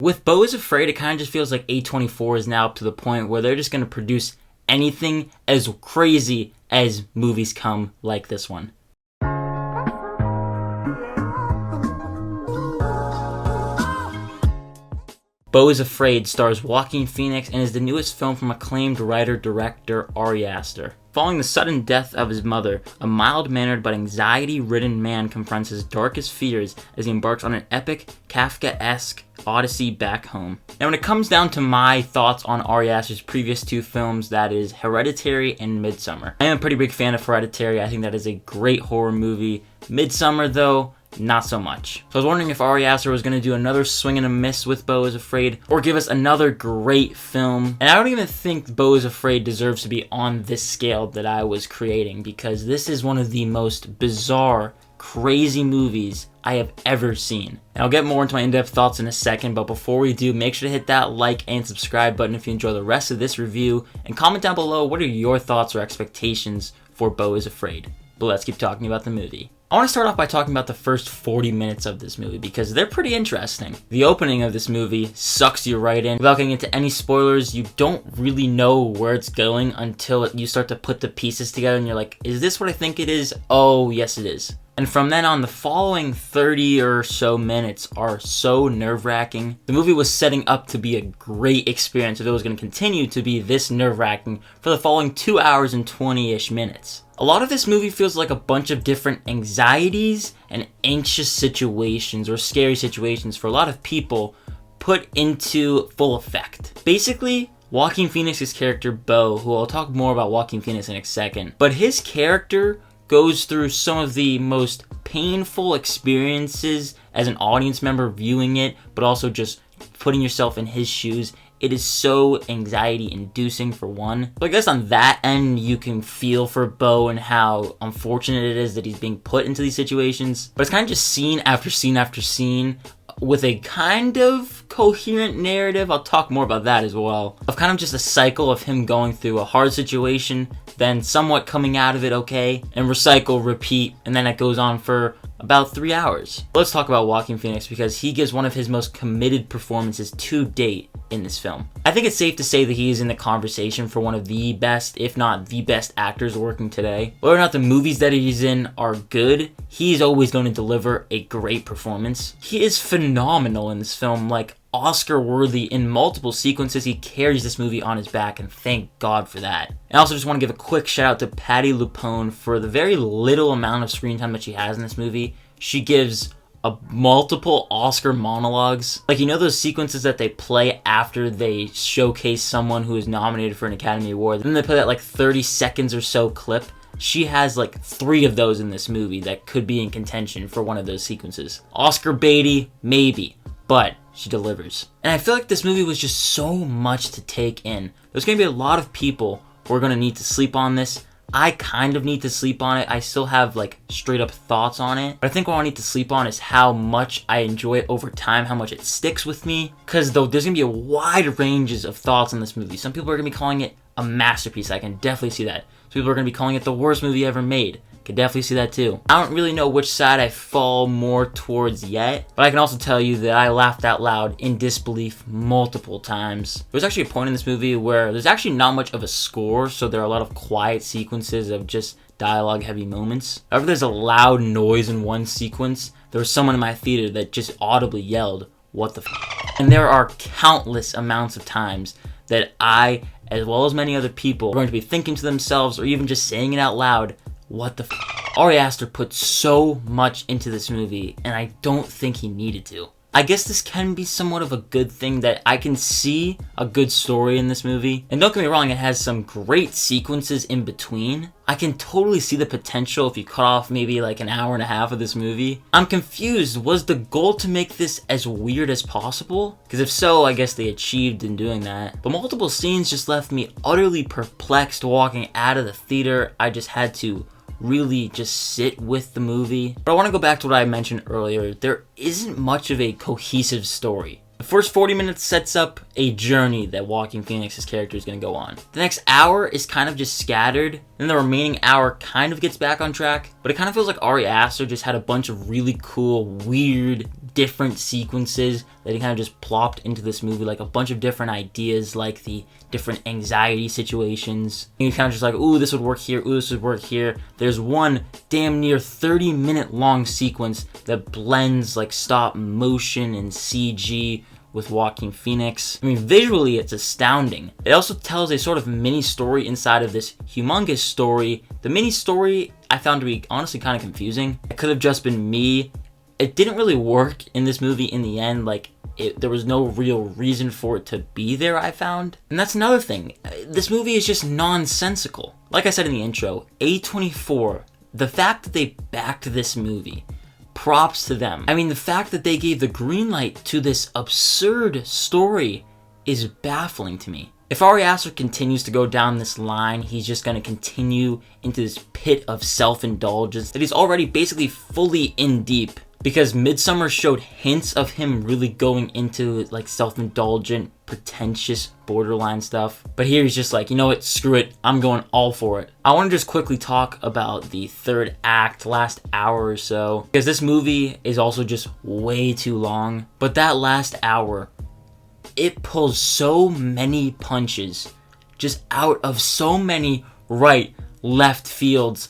With Beau is Afraid, it kind of just feels like A24 is now up to the point where they're just going to produce anything as crazy as movies come like this one. Beau is Afraid stars Joaquin Phoenix and is the newest film from acclaimed writer-director Ari Aster. Following the sudden death of his mother, a mild-mannered but anxiety-ridden man confronts his darkest fears as he embarks on an epic, Kafka-esque odyssey back home. Now, when it comes down to my thoughts on Ari Aster's previous two films, that is Hereditary and Midsommar. I am a pretty big fan of Hereditary. I think that is a great horror movie. Midsommar, though, not so much. So I was wondering if Ari Aster was going to do another swing and a miss with Beau is Afraid, or give us another great film. And I don't even think Beau is Afraid deserves to be on this scale that I was creating, because this is one of the most bizarre, crazy movies I have ever seen. And I'll get more into my in-depth thoughts in a second, but before we do, make sure to hit that like and subscribe button if you enjoy the rest of this review, and comment down below what are your thoughts or expectations for Beau is Afraid. But let's keep talking about the movie. I want to start off by talking about the first 40 minutes of this movie because they're pretty interesting. The opening of this movie sucks you right in. Without getting into any spoilers, you don't really know where it's going until you start to put the pieces together and you're like, is this what I think it is? Oh, yes it is. And from then on, the following 30 or so minutes are so nerve-wracking. The movie was setting up to be a great experience, if it was going to continue to be this nerve-wracking for the following 2 hours and 20-ish minutes. A lot of this movie feels like a bunch of different anxieties and anxious situations or scary situations for a lot of people put into full effect. Basically, Joaquin Phoenix's character Beau, who I'll talk more about Joaquin Phoenix in a second, but his character goes through some of the most painful experiences as an audience member viewing it, but also just putting yourself in his shoes. It is so anxiety-inducing, for one. So I guess on that end, you can feel for Beau and how unfortunate it is that he's being put into these situations. But it's kind of just scene after scene after scene with a kind of coherent narrative. I'll talk more about that as well. Of kind of just a cycle of him going through a hard situation, then somewhat coming out of it okay, and recycle, repeat, and then it goes on for about 3 hours. Let's talk about Joaquin Phoenix because he gives one of his most committed performances to date in this film. I think it's safe to say that he is in the conversation for one of the best, if not the best actors working today. Whether or not the movies that he's in are good, he's always going to deliver a great performance. He is phenomenal in this film, like Oscar worthy in multiple sequences. He carries this movie on his back, and thank God for that. I also just want to give a quick shout out to Patti LuPone for the very little amount of screen time that she has in this movie. She gives multiple Oscar monologues. Like, you know those sequences that they play after they showcase someone who is nominated for an Academy Award? Then they play that like 30 seconds or so clip. She has like 3 of those in this movie that could be in contention for one of those sequences. Oscar baity, maybe, but she delivers. And I feel like this movie was just so much to take in. There's going to be a lot of people who are going to need to sleep on this. I kind of need to sleep on it. I still have like straight up thoughts on it. But I think what I need to sleep on is how much I enjoy it over time, how much it sticks with me. Because though there's going to be a wide ranges of thoughts on this movie. Some people are going to be calling it a masterpiece. I can definitely see that. Some people are going to be calling it the worst movie ever made. Could definitely see that too. I don't really know which side I fall more towards yet, but I can also tell you that I laughed out loud in disbelief multiple times. There's actually a point in this movie where there's actually not much of a score, so there are a lot of quiet sequences of just dialogue heavy moments. However, there's a loud noise in one sequence. There was someone in my theater that just audibly yelled, "What the f***?" And there are countless amounts of times that I, as well as many other people, are going to be thinking to themselves or even just saying it out loud, "What the f***?" Ari Aster put so much into this movie, and I don't think he needed to. I guess this can be somewhat of a good thing that I can see a good story in this movie. And don't get me wrong, it has some great sequences in between. I can totally see the potential if you cut off maybe like an hour and a half of this movie. I'm confused. Was the goal to make this as weird as possible? Because if so, I guess they achieved in doing that. But multiple scenes just left me utterly perplexed walking out of the theater. I just had to really just sit with the movie. But I want to go back to what I mentioned earlier. There isn't much of a cohesive story. The first 40 minutes sets up a journey that Joaquin Phoenix's character is going to go on. The next hour is kind of just scattered. Then the remaining hour kind of gets back on track. But it kind of feels like Ari Aster just had a bunch of really cool, weird, different sequences that he kind of just plopped into this movie, like a bunch of different ideas, like the different anxiety situations. And you're kind of just like, ooh, this would work here, ooh, this would work here. There's one damn near 30-minute long sequence that blends like stop motion and CG with Joaquin Phoenix. I mean, visually, it's astounding. It also tells a sort of mini story inside of this humongous story. The mini story I found to be honestly kind of confusing. It could have just been me. It didn't really work in this movie in the end. Like, there was no real reason for it to be there, I found. And that's another thing. This movie is just nonsensical. Like I said in the intro, A24, the fact that they backed this movie, props to them. I mean, the fact that they gave the green light to this absurd story is baffling to me. If Ari Aster continues to go down this line, he's just going to continue into this pit of self-indulgence that he's already basically fully in deep. Because Midsommar showed hints of him really going into like self-indulgent, pretentious, borderline stuff. But here he's just like, you know what, screw it, I'm going all for it. I want to just quickly talk about the third act, last hour or so. Because this movie is also just way too long. But that last hour, it pulls so many punches just out of so many right, left fields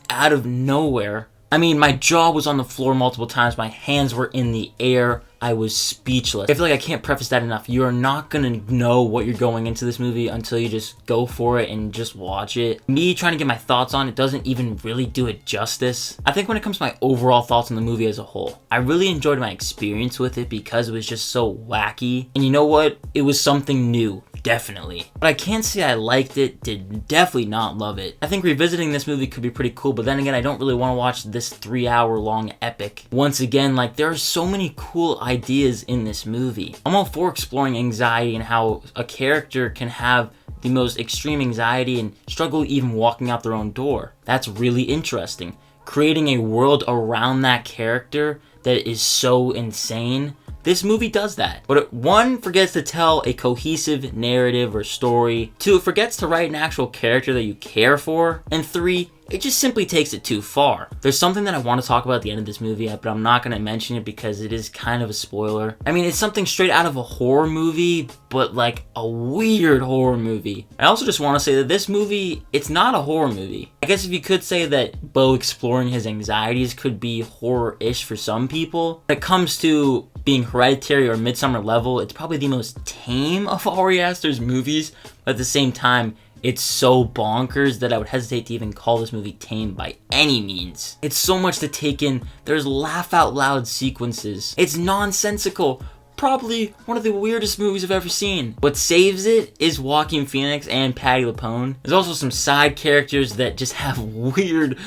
out of nowhere. I mean, my jaw was on the floor multiple times. My hands were in the air. I was speechless. I feel like I can't preface that enough. You are not gonna know what you're going into this movie until you just go for it and just watch it. Me trying to get my thoughts on it doesn't even really do it justice. I think when it comes to my overall thoughts on the movie as a whole, I really enjoyed my experience with it because it was just so wacky. And you know what? It was something new. Definitely. But I can't say I liked it, did definitely not love it. I think revisiting this movie could be pretty cool, but then again, I don't really want to watch this 3-hour-long epic. Once again, like, there are so many cool ideas in this movie. I'm all for exploring anxiety and how a character can have the most extreme anxiety and struggle even walking out their own door. That's really interesting. Creating a world around that character that is so insane. This movie does that. But one, forgets to tell a cohesive narrative or story. 2, it forgets to write an actual character that you care for. And 3, it just simply takes it too far. There's something that I want to talk about at the end of this movie, but I'm not going to mention it because it is kind of a spoiler. I mean, it's something straight out of a horror movie, but like a weird horror movie. I also just want to say that this movie, it's not a horror movie. I guess if you could say that Beau exploring his anxieties could be horror-ish for some people. When it comes to being Hereditary or Midsommar level, it's probably the most tame of Ari Aster's movies, but at the same time, it's so bonkers that I would hesitate to even call this movie tame by any means. It's so much to take in. There's laugh out loud sequences. It's nonsensical. Probably one of the weirdest movies I've ever seen. What saves it is Joaquin Phoenix and Patti LuPone. There's also some side characters that just have weird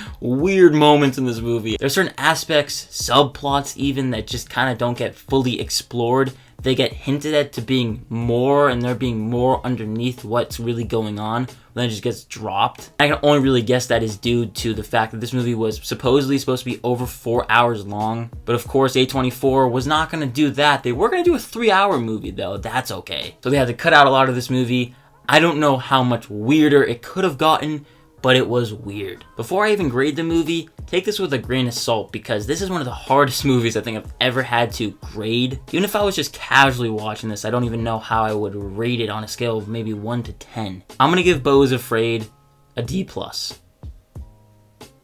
moments in this movie. There's certain aspects, subplots even, that just kind of don't get fully explored. They get hinted at to being more, and there being more underneath what's really going on, then it just gets dropped. I can only really guess that is due to the fact that this movie was supposedly supposed to be over 4 hours long. But of course, A24 was not going to do that. They were going to do a 3-hour movie, though. That's okay. So they had to cut out a lot of this movie. I don't know how much weirder it could have gotten, but it was weird. Before I even grade the movie, take this with a grain of salt, because this is one of the hardest movies I think I've ever had to grade. Even if I was just casually watching this, I don't even know how I would rate it on a scale of maybe 1 to 10. I'm gonna give Beau is Afraid a D+.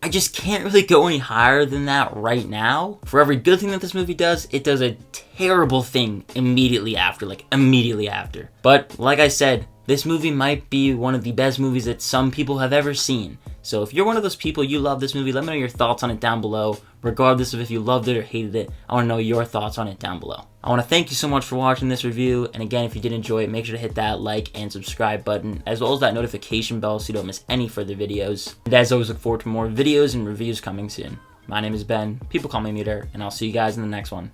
I just can't really go any higher than that right now. For every good thing that this movie does, it does a terrible thing immediately after. But like I said, this movie might be one of the best movies that some people have ever seen. So if you're one of those people, you love this movie, let me know your thoughts on it down below. Regardless of if you loved it or hated it, I want to know your thoughts on it down below. I want to thank you so much for watching this review. And again, if you did enjoy it, make sure to hit that like and subscribe button, as well as that notification bell so you don't miss any further videos. And as always, look forward to more videos and reviews coming soon. My name is Ben, people call me Meter, and I'll see you guys in the next one.